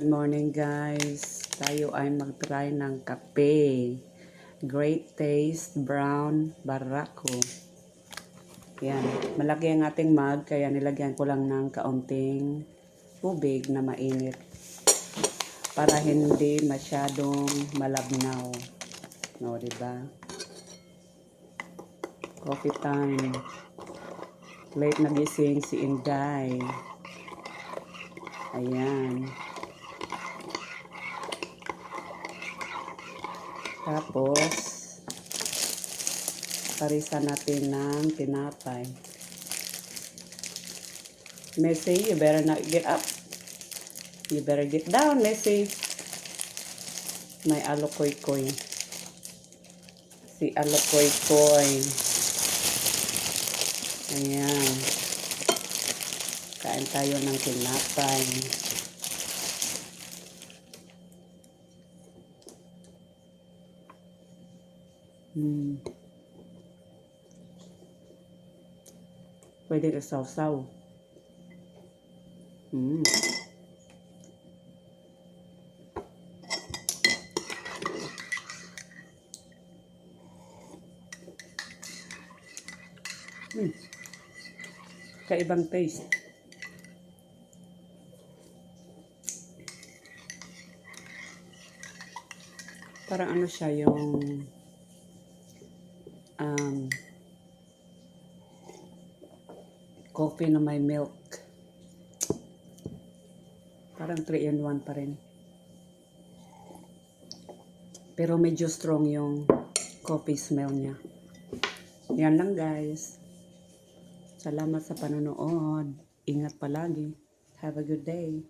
Good morning guys. Tayo ay mag-try ng kape. Great Taste Brown Barako. Yan. Malaki ang ating mug kaya nilagyan ko lang ng kaunting tubig na mainit para hindi masyadong malabnaw. No, diba? Coffee time. Late nagising si Inday. Ayan. Tapos, parisan natin ng tinapay. Messi, you better not get up. You better get down, Messi. May alokoy-koy. Si alokoy-koy. Ayan. Kain tayo ng tinapay. Pwede ka sausaw. Kaibang taste. Parang ano siya yung coffee na may milk. Parang 3-in-1 pa rin. Pero medyo strong yung coffee smell niya. Yan lang guys. Salamat sa panonood. Ingat palagi. Have a good day.